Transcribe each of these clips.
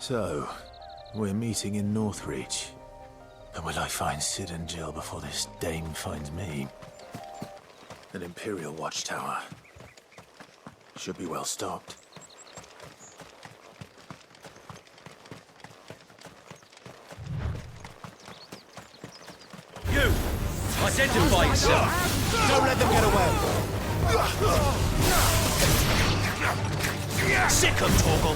So, we're meeting in Northreach. But will I find Cid and Jill before this dame finds me? An Imperial watchtower. Should be well stocked. You! Identify yourself! Don't let them get away! Sick of Torgal!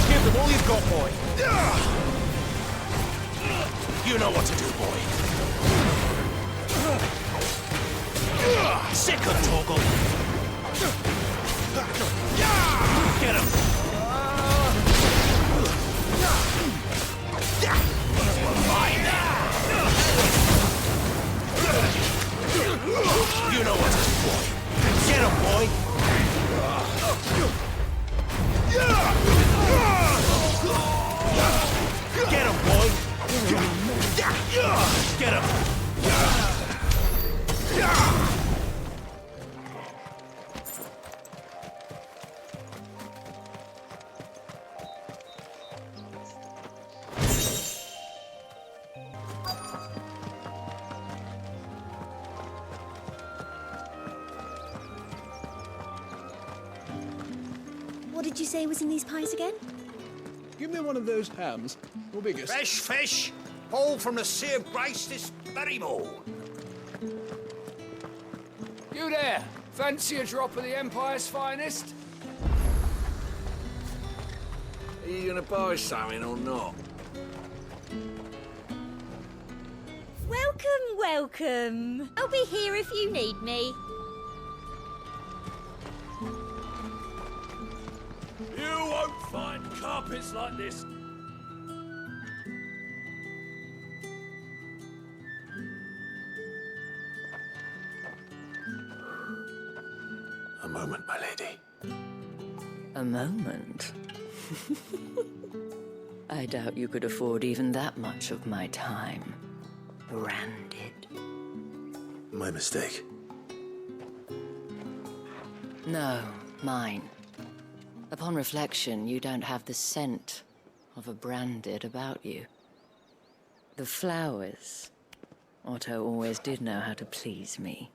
Give them all you've got, boy! You know what to do, boy. Sick of Torgal! Get him! Mine! You know what to do, boy. Get him, boy! Get him, boy! Get him! What did you say was in these pies again? Give me one of those hams, your biggest. Fresh fish, all from the Sea of Grace this very morn. You there! Fancy a drop of the Empire's finest? Are you gonna buy something or not? Welcome, welcome. I'll be here if you need me. You won't find carpets like this. A moment, my lady. A moment? I doubt you could afford even that much of my time. Branded. My mistake. No, mine. Upon reflection, you don't have the scent of a branded about you. The flowers. Otto always did know how to please me.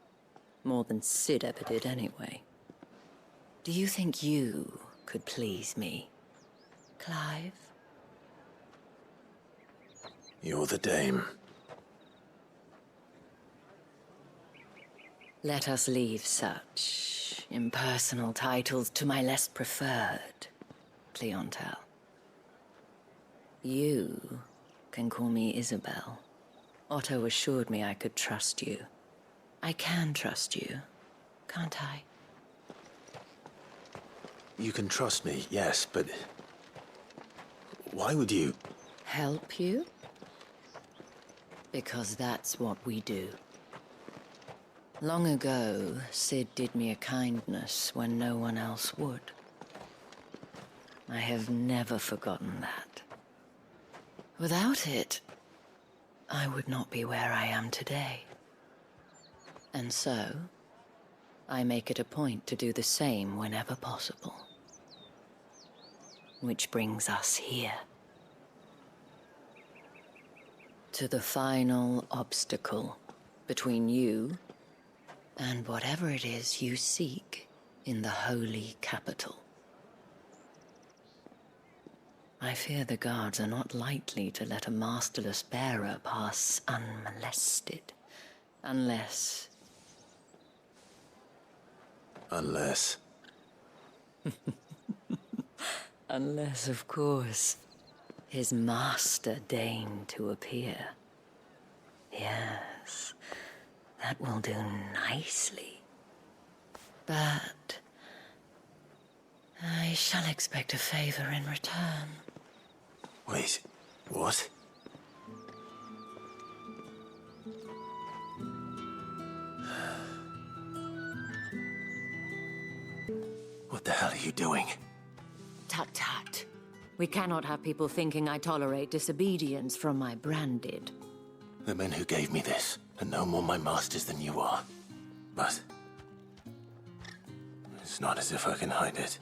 More than Cid ever did anyway. Do you think you could please me, Clive? You're the dame. Let us leave such impersonal titles to my less preferred clientele. You can call me Isabel. Otto assured me I could trust you. I can trust you, can't I? You can trust me, yes, but... why would you... Help you? Because that's what we do. Long ago, Cid did me a kindness when no one else would. I have never forgotten that. Without it, I would not be where I am today. And so, I make it a point to do the same whenever possible. Which brings us here. To the final obstacle between you and whatever it is you seek in the holy capital. I fear the guards are not likely to let a masterless bearer pass unmolested, unless... Unless... Unless, of course, his master deigned to appear. Yes, that will do nicely. But I shall expect a favor in return. Wait, what? What the hell are you doing? Tut tut. We cannot have people thinking I tolerate disobedience from my branded. The men who gave me this are no more my masters than you are. But... as It's not as if I can hide it.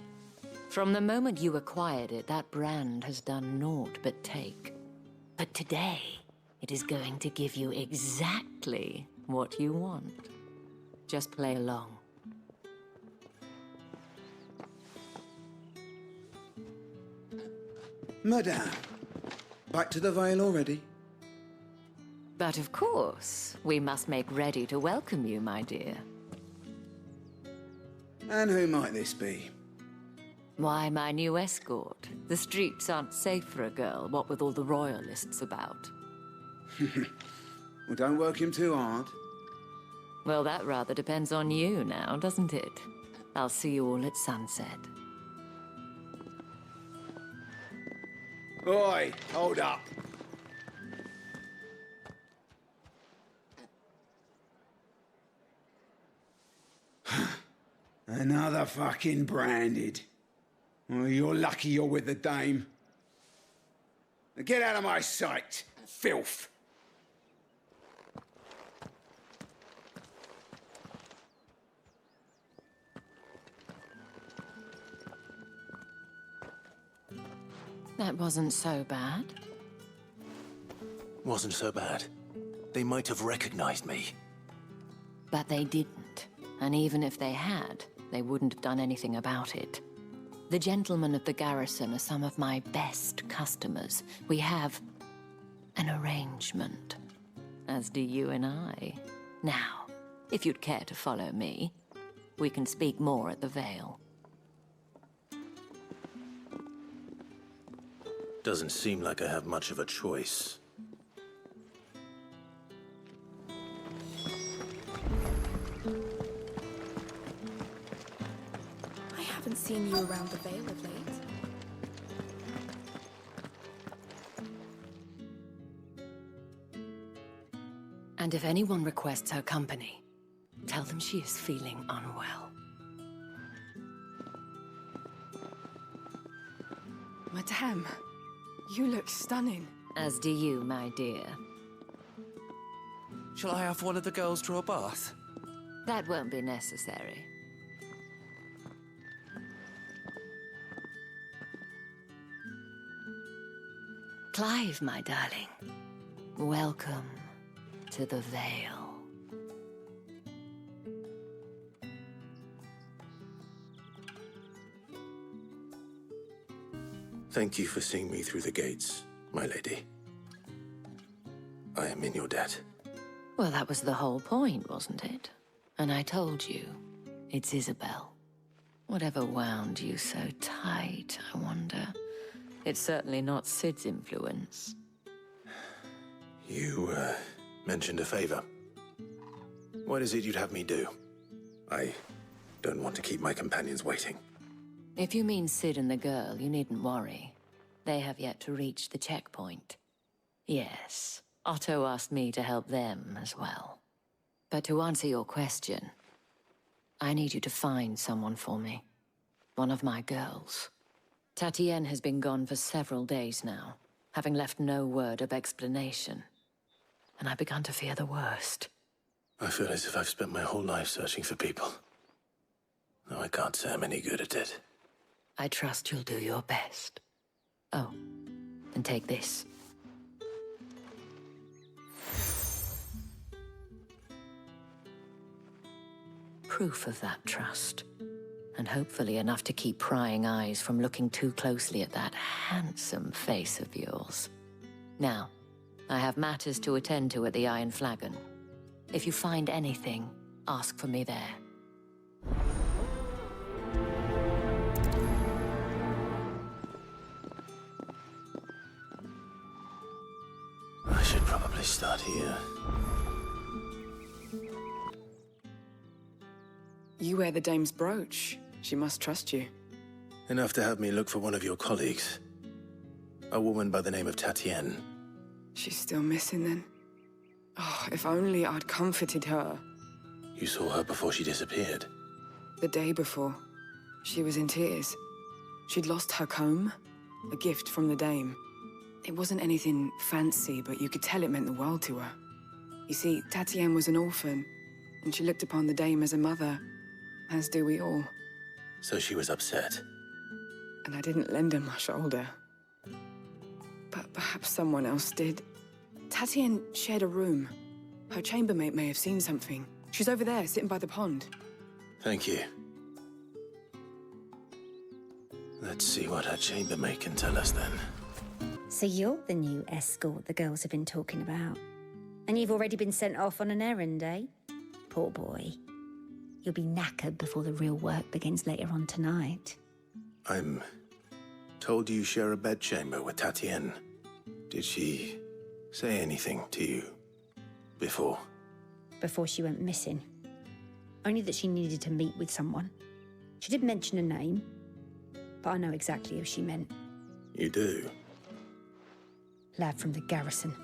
From the moment you acquired it, that brand has done naught but take. But today, it is going to give you exactly what you want. Just play along. Madame, back to the Vale already? But of course, we must make ready to welcome you, my dear. And who might this be? Why, my new escort. The streets aren't safe for a girl, what with all the royalists about. Well, don't work him too hard. Well, that rather depends on you now, doesn't it? I'll see you all at sunset. Oi, hold up. Another fucking branded. Well, you're lucky you're with the dame. Now get out of my sight, filth. That wasn't so bad. Wasn't so bad. They might have recognized me. But they didn't. And even if they had, they wouldn't have done anything about it. The gentlemen of the garrison are some of my best customers. We have an arrangement, as do you and I. Now, if you'd care to follow me, we can speak more at the Vale. Doesn't seem like I have much of a choice. I haven't seen you around the Vale of late. And if anyone requests her company, tell them she is feeling unwell. Madame, you look stunning. As do you, my dear. Shall I have one of the girls draw a bath? That won't be necessary. Clive, my darling. Welcome to the Vale. Thank you for seeing me through the gates, my lady. I am in your debt. Well, that was the whole point, wasn't it? And I told you, it's Isabel. Whatever wound you so tight, I wonder. It's certainly not Sid's influence. You, mentioned a favor. What is it you'd have me do? I don't want to keep my companions waiting. If you mean Sid and the girl, you needn't worry. They have yet to reach the checkpoint. Yes, Otto asked me to help them as well. But to answer your question, I need you to find someone for me. One of my girls. Tatienne has been gone for several days now, having left no word of explanation. And I've begun to fear the worst. I feel as if I've spent my whole life searching for people. Though I can't say I'm any good at it. I trust you'll do your best. Oh, and take this. Proof of that trust. And hopefully enough to keep prying eyes from looking too closely at that handsome face of yours. Now, I have matters to attend to at the Iron Flagon. If you find anything, ask for me there. I should probably start here. You wear the dame's brooch. She must trust you. Enough to have me look for one of your colleagues. A woman by the name of Tatienne. She's still missing then. Oh, if only I'd comforted her. You saw her before she disappeared. The day before, she was in tears. She'd lost her comb, a gift from the dame. It wasn't anything fancy, but you could tell it meant the world to her. You see, Tatienne was an orphan, and she looked upon the dame as a mother, as do we all. So she was upset. And I didn't lend her my shoulder. But perhaps someone else did. Tatienne shared a room. Her chambermaid may have seen something. She's over there, sitting by the pond. Thank you. Let's see what her chambermaid can tell us then. So you're the new escort the girls have been talking about. And you've already been sent off on an errand, eh? Poor boy. You'll be knackered before the real work begins later on tonight. I'm told you share a bedchamber with Tatienne. Did she say anything to you before? Before she went missing. Only that she needed to meet with someone. She did mention a name, but I know exactly who she meant. You do? Lad from the garrison.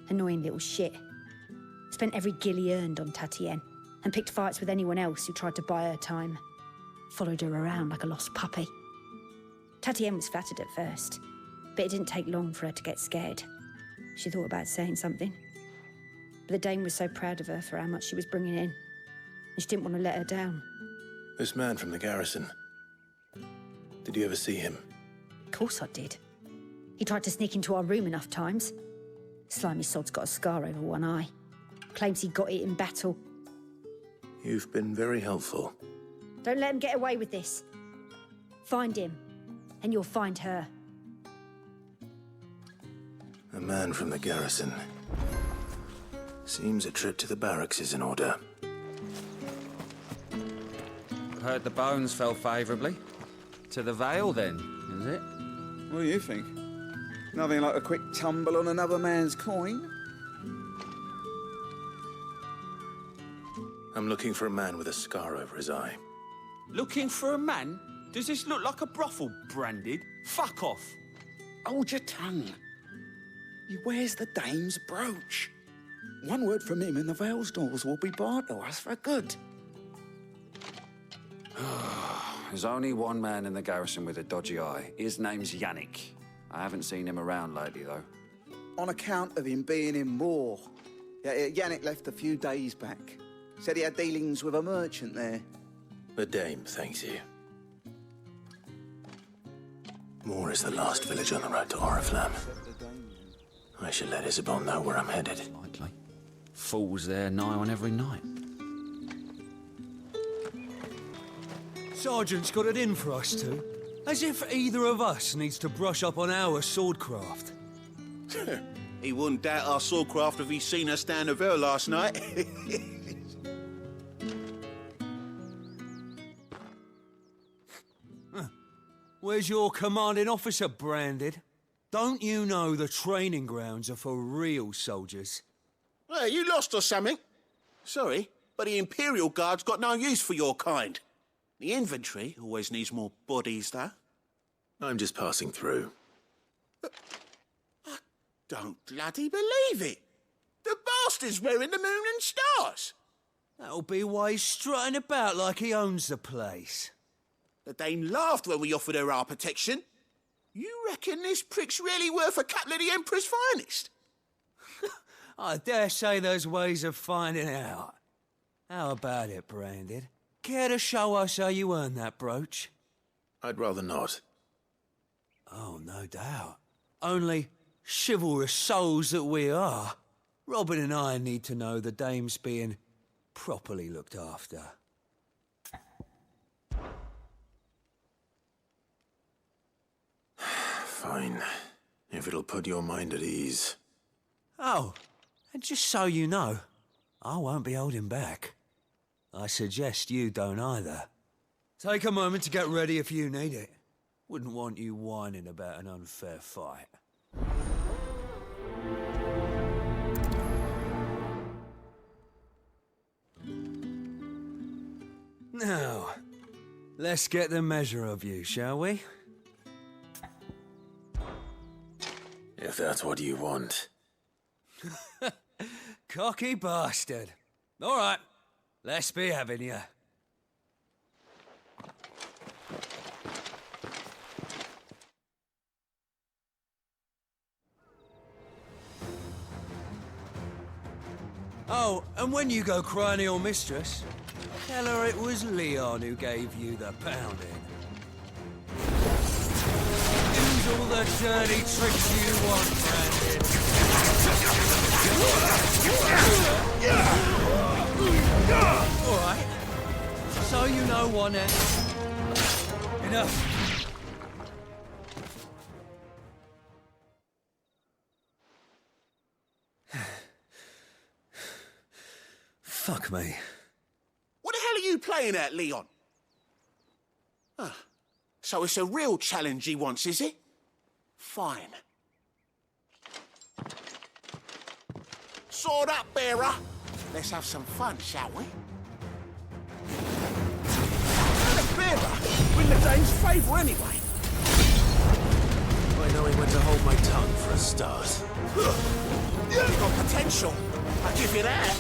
Annoying little shit. Spent every guil he earned on Tatienne, and picked fights with anyone else who tried to buy her time. Followed her around like a lost puppy. Tatienne was flattered at first, but it didn't take long for her to get scared. She thought about saying something. But the Dane was so proud of her for how much she was bringing in, and she didn't want to let her down. This man from the garrison. Did you ever see him? Of course I did. He tried to sneak into our room enough times. Slimy sod's got a scar over one eye. Claims he got it in battle. You've been very helpful. Don't let him get away with this. Find him, and you'll find her. A man from the garrison. Seems a trip to the barracks is in order. Heard the bones fell favourably. To the Vale, then, is it? What do you think? Nothing like a quick tumble on another man's coin? I'm looking for a man with a scar over his eye. Looking for a man? Does this look like a brothel, Branded? Fuck off. Hold your tongue. He wears the dame's brooch. One word from him and the Vale's doors will be barred to us for good. There's only one man in the garrison with a dodgy eye. His name's Yannick. I haven't seen him around lately, though. On account of him being in war. Yannick left a few days back. Said he had dealings with a merchant there. The dame thanks you. Moor is the last village on the road to Oriflamme. I should let Isabel know where I'm headed. Likely. Fools there nigh on every night. Sergeant's got it in for us two. As if either of us needs to brush up on our swordcraft. He wouldn't doubt our swordcraft if he'd seen us down the Vale last night. Where's your commanding officer, Branded? Don't you know the training grounds are for real soldiers? Hey, you lost or something? Sorry, but the Imperial Guard's got no use for your kind. The infantry always needs more bodies, though. I'm just passing through. I don't bloody believe it. The bastard's wearing the moon and stars. That'll be why he's strutting about like he owns the place. The dame laughed when we offered her our protection. You reckon this prick's really worth a couple of the Emperor's finest? I dare say there's ways of finding out. How about it, Branded? Care to show us how you earned that brooch? I'd rather not. Oh, no doubt. Only chivalrous souls that we are, Robin and I need to know the dame's being properly looked after. Fine. If it'll put your mind at ease. Oh, and just so you know, I won't be holding back. I suggest you don't either. Take a moment to get ready if you need it. Wouldn't want you whining about an unfair fight. Now, let's get the measure of you, shall we? If that's what you want. Cocky bastard. All right, let's be having you. Oh, and when you go crying to your mistress, Tell her it was Leon who gave you the pounding. Use all the dirty tricks you want, Brandon. All right. So you know one end. Enough. Fuck me. What the hell are you playing at, Leon? Ah, so it's a real challenge he wants, is it? Fine. Sword up, bearer. Let's have some fun, shall we? The bearer, we're in the dame's favour anyway. I know when to hold my tongue for a start. You've got potential. I'll give you that.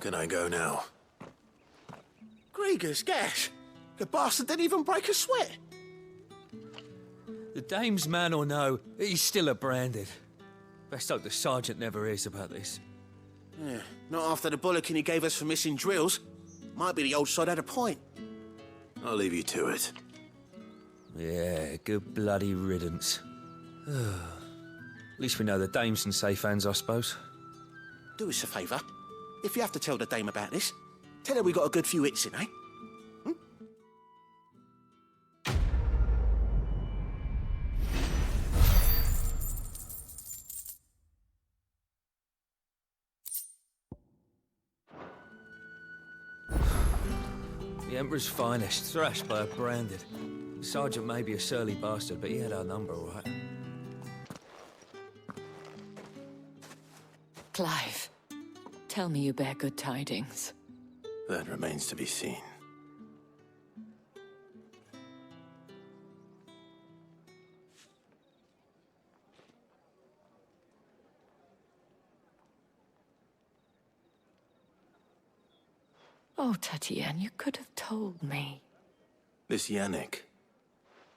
Can I go now? Grieger's gas. The bastard didn't even break a sweat. The dame's man or no, he's still a Branded. Best hope the sergeant never hears about this. Yeah, not after the bollocking he gave us for missing drills. Might be the old sod had a point. I'll leave you to it. Yeah, good bloody riddance. At least we know the dame's in safe hands, I suppose. Do us a favour. If you have to tell the dame about this, tell her we got a good few hits in, eh? The Emperor's finest, thrashed by a Branded. The sergeant may be a surly bastard, but he had our number, all right. Clive, tell me you bear good tidings. That remains to be seen. Oh, Tatienne, you could have told me. This Yannick.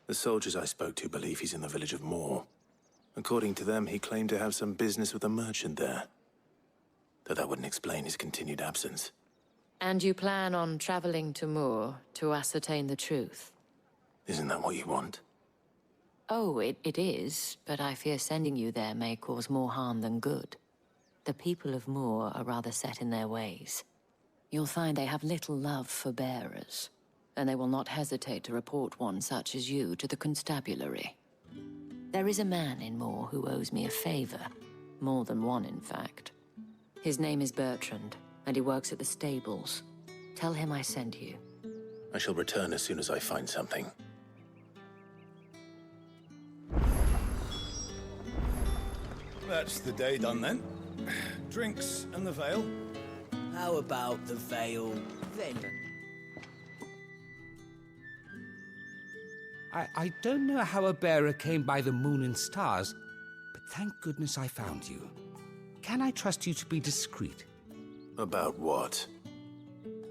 The soldiers I spoke to believe he's in the village of Moor. According to them, he claimed to have some business with a merchant there. Though that wouldn't explain his continued absence. And you plan on traveling to Moor to ascertain the truth? Isn't that what you want? Oh, it is, but I fear sending you there may cause more harm than good. The people of Moor are rather set in their ways. You'll find they have little love for bearers, and they will not hesitate to report one such as you to the constabulary. There is a man in Moor who owes me a favor. More than one, in fact. His name is Bertrand, and he works at the stables. Tell him I sent you. I shall return as soon as I find something. That's the day done then. Drinks and the veil. How about the veil then? I don't know how a bearer came by the moon and stars, but thank goodness I found you. Can I trust you to be discreet? About what?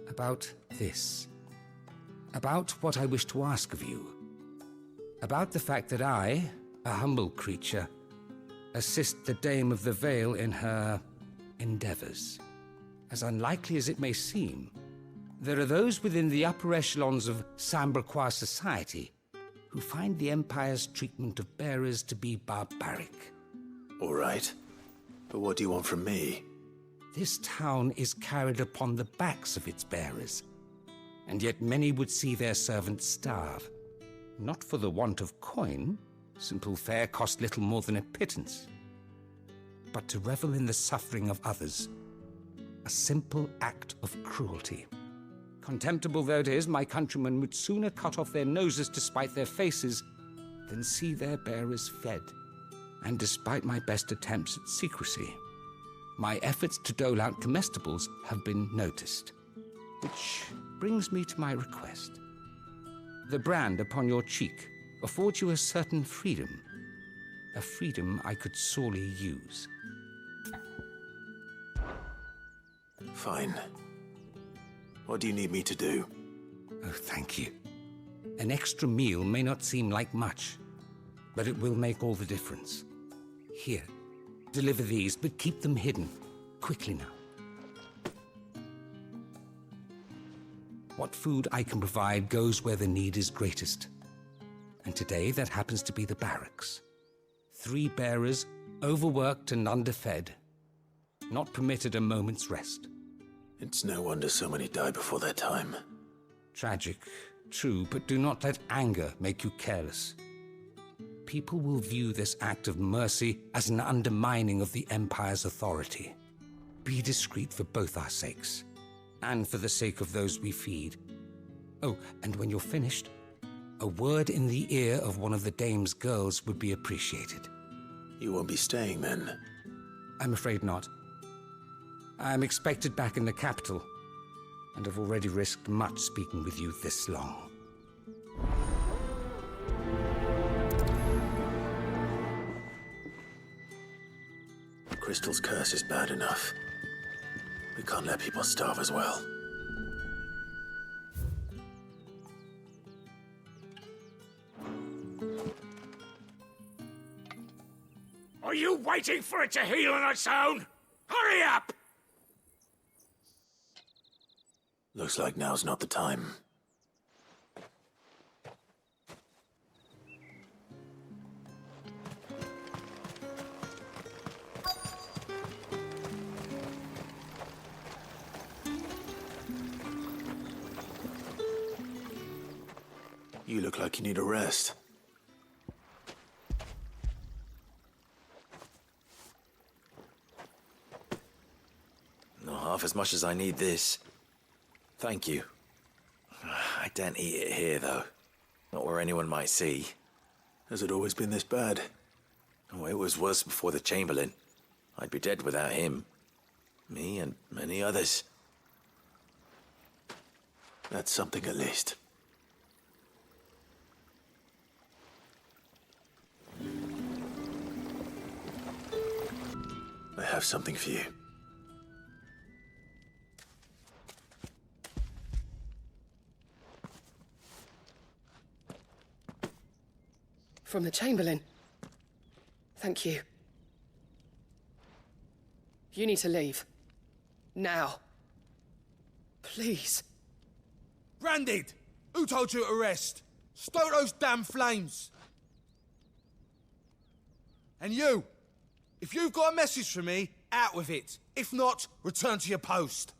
About this. About what I wish to ask of you. About the fact that I, a humble creature, assist the Dame of the Vale in her endeavors. As unlikely as it may seem, there are those within the upper echelons of Samberquois society who find the Empire's treatment of bearers to be barbaric. All right. But what do you want from me? This town is carried upon the backs of its bearers, and yet many would see their servants starve. Not for the want of coin, simple fare cost little more than a pittance, but to revel in the suffering of others. A simple act of cruelty. Contemptible though it is, my countrymen would sooner cut off their noses to spite their faces than see their bearers fed. And despite my best attempts at secrecy, my efforts to dole out comestibles have been noticed. Which brings me to my request. The brand upon your cheek affords you a certain freedom. A freedom I could sorely use. Fine. What do you need me to do? Oh, thank you. An extra meal may not seem like much, but it will make all the difference. Here, deliver these, but keep them hidden. Quickly now. What food I can provide goes where the need is greatest. And today, that happens to be the barracks. 3 bearers, overworked and underfed, not permitted a moment's rest. It's no wonder so many die before their time. Tragic, true, but do not let anger make you careless. People will view this act of mercy as an undermining of the Empire's authority. Be discreet for both our sakes, and for the sake of those we feed. Oh, and when you're finished, a word in the ear of one of the Dame's girls would be appreciated. You won't be staying then? I'm afraid not. I'm expected back in the capital, and have already risked much speaking with you this long. Crystal's curse is bad enough. We can't let people starve as well. Are you waiting for it to heal on its own? Hurry up! Looks like now's not the time. You look like you need a rest. Not half as much as I need this. Thank you. I daren't eat it here, though. Not where anyone might see. Has it always been this bad? Oh, it was worse before the Chamberlain. I'd be dead without him. Me and many others. That's something at least. I have something for you. From the Chamberlain. Thank you. You need to leave. Now. Please. Branded! Who told you to rest? Stoke those damn flames! And you! If you've got a message for me, out with it. If not, return to your post.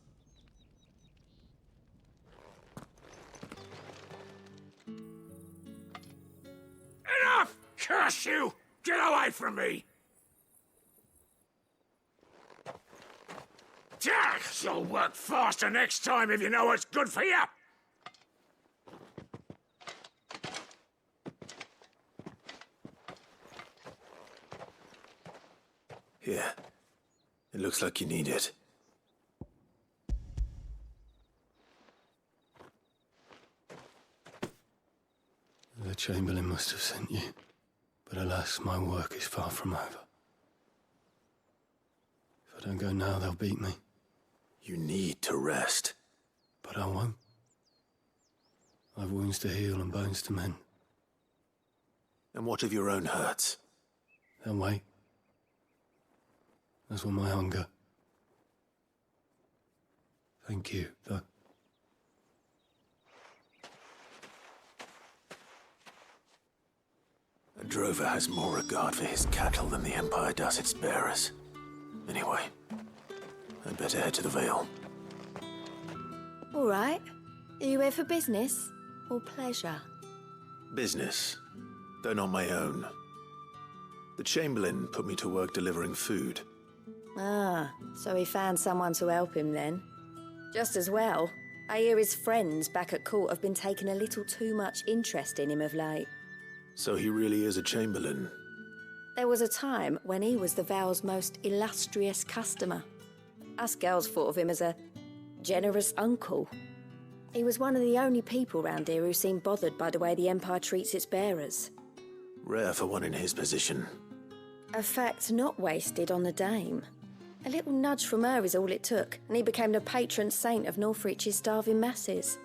Enough! Curse you! Get away from me! You'll work faster next time if you know what's good for you! Here. It looks like you need it. The Chamberlain must have sent you, but alas, my work is far from over. If I don't go now, they'll beat me. You need to rest. But I won't. I've wounds to heal and bones to mend. And what of your own hurts? They'll wait. As will my hunger. Thank you, though. A drover has more regard for his cattle than the Empire does its bearers. Anyway, I'd better head to the Vale. All right. Are you here for business or pleasure? Business, though not my own. The Chamberlain put me to work delivering food. Ah, so he found someone to help him then. Just as well. I hear his friends back at court have been taking a little too much interest in him of late. So he really is a Chamberlain. There was a time when he was the Vale's most illustrious customer. Us girls thought of him as a generous uncle. He was one of the only people round here who seemed bothered by the way the Empire treats its bearers. Rare for one in his position. A fact not wasted on the Dame. A little nudge from her is all it took, and he became the patron saint of Northreach's starving masses.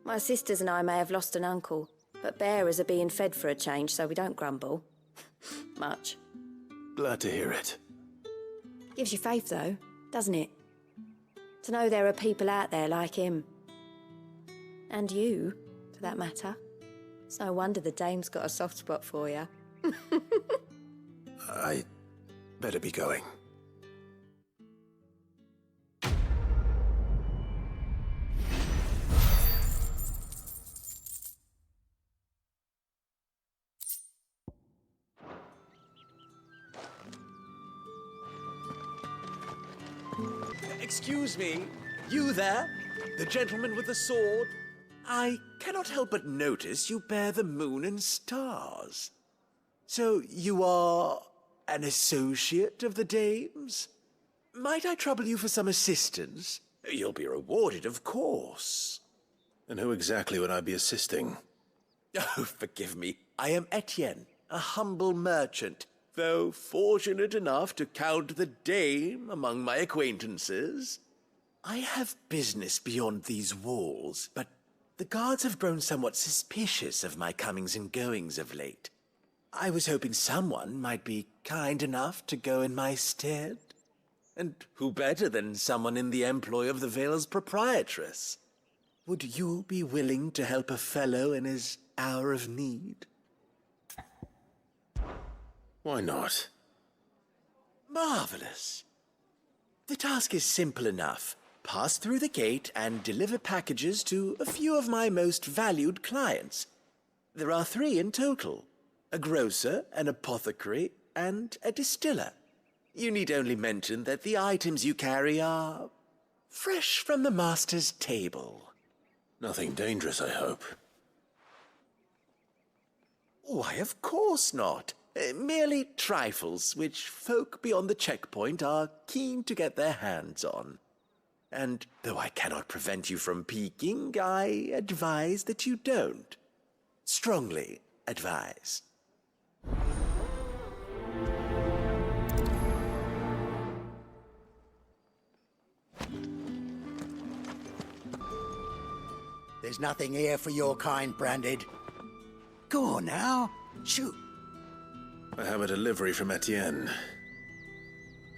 My sisters and I may have lost an uncle, but bearers are being fed for a change, so we don't grumble. Much. Glad to hear it. Gives you faith, though, doesn't it? To know there are people out there like him. And you, for that matter. It's no wonder the dame's got a soft spot for you. I better be going. Excuse me, you there? The gentleman with the sword? I cannot help but notice you bear the moon and stars. So you are an associate of the dame's? Might I trouble you for some assistance? You'll be rewarded, of course. And who exactly would I be assisting? Oh, forgive me. I am Etienne, a humble merchant, though fortunate enough to count the dame among my acquaintances. I have business beyond these walls, but the guards have grown somewhat suspicious of my comings and goings of late. I was hoping someone might be kind enough to go in my stead. And who better than someone in the employ of the Vale's proprietress? Would you be willing to help a fellow in his hour of need? Why not? Marvelous. The task is simple enough. Pass through the gate and deliver packages to a few of my most valued clients. There are 3 in total: a grocer, an apothecary, and a distiller. You need only mention that the items you carry are fresh from the master's table. Nothing dangerous, I hope. Why, of course not. Merely trifles which folk beyond the checkpoint are keen to get their hands on. And though I cannot prevent you from peeking, I advise that you don't. Strongly advise. There's nothing here for your kind, Branded. Go on now, shoot. I have a delivery from Etienne.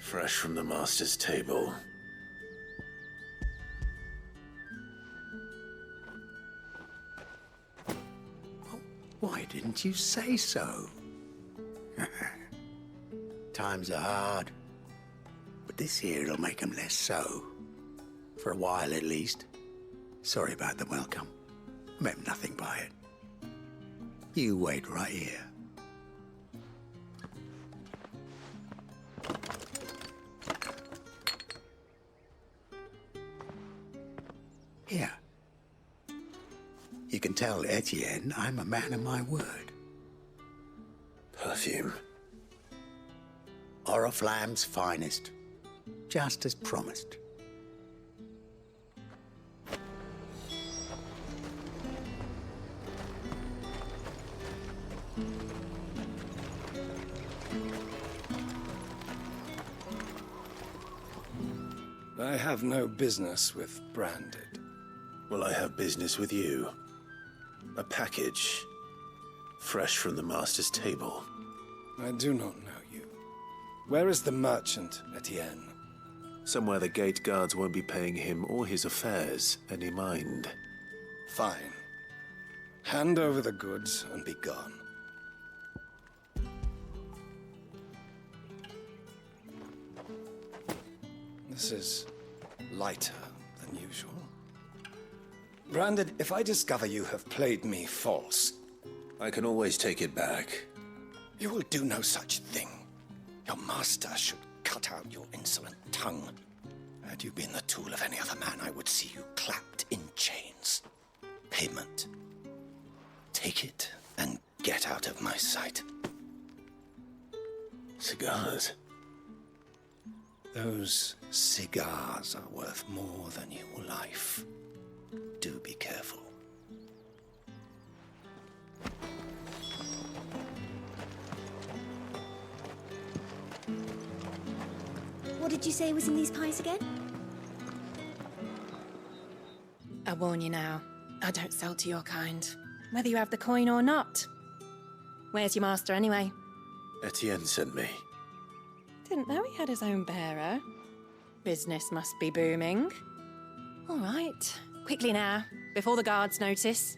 Fresh from the master's table. Why didn't you say so? Times are hard, but this here'll make 'em less so. For a while, at least. Sorry about the welcome. I meant nothing by it. You wait right here. Here. You can tell Etienne I'm a man of my word. Perfume. Oriflamme's finest. Just as promised. I have no business with Branded. Well, I have business with you. A package. Fresh from the master's table. I do not know you. Where is the merchant, Etienne? Somewhere the gate guards won't be paying him or his affairs any mind. Fine. Hand over the goods and be gone. This is lighter than usual. Branded, if I discover you have played me false... I can always take it back. You will do no such thing. Your master should cut out your insolent tongue. Had you been the tool of any other man, I would see you clapped in chains. Payment. Take it and get out of my sight. Cigars. Those cigars are worth more than your life. Do be careful. What did you say was in these pies again? I warn you now, I don't sell to your kind, whether you have the coin or not. Where's your master, anyway? Etienne sent me. Didn't know he had his own bearer. Business must be booming. All right, quickly now, before the guards notice.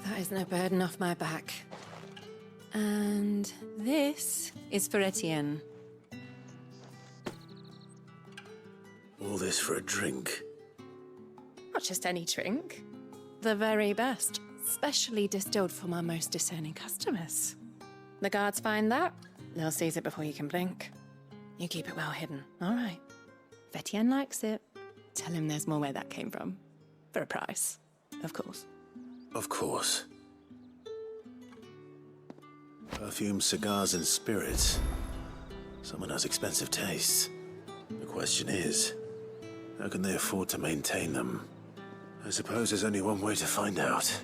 That is no burden off my back. And this is for Etienne. All this for a drink. Not just any drink. The very best, specially distilled for my most discerning customers. The guards find that, they'll seize it before you can blink. You keep it well hidden, all right? If Etienne likes it, tell him there's more where that came from. For a price, of course. Of course. Perfume, cigars, and spirits. Someone has expensive tastes. The question is, how can they afford to maintain them? I suppose there's only one way to find out.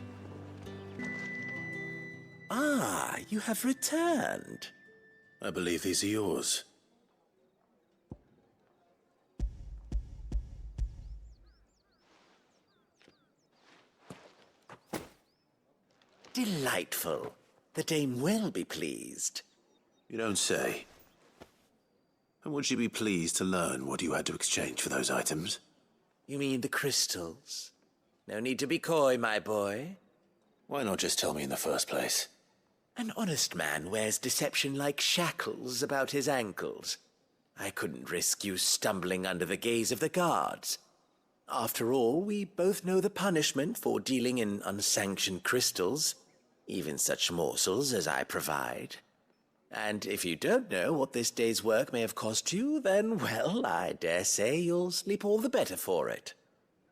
Ah, you have returned. I believe these are yours. Delightful. The dame will be pleased. You don't say. And would she be pleased to learn what you had to exchange for those items? You mean the crystals? No need to be coy, my boy. Why not just tell me in the first place? An honest man wears deception like shackles about his ankles. I couldn't risk you stumbling under the gaze of the guards. After all, we both know the punishment for dealing in unsanctioned crystals, even such morsels as I provide. And if you don't know what this day's work may have cost you, then, well, I dare say you'll sleep all the better for it.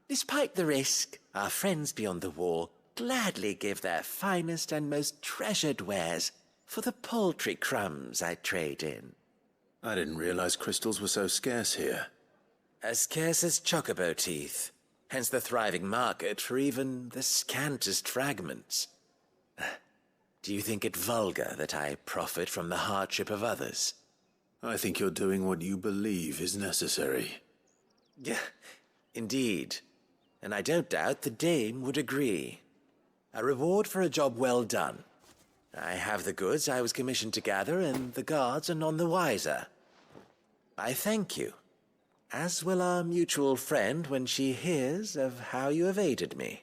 Despite the risk, our friends beyond the wall gladly give their finest and most treasured wares for the paltry crumbs I trade in. I didn't realize crystals were so scarce here. As scarce as chocobo teeth, hence the thriving market for even the scantest fragments. Do you think it vulgar that I profit from the hardship of others? I think you're doing what you believe is necessary. Yeah, indeed. And I don't doubt the dame would agree. A reward for a job well done. I have the goods I was commissioned to gather, and the guards are none the wiser. I thank you, as will our mutual friend when she hears of how you have aided me.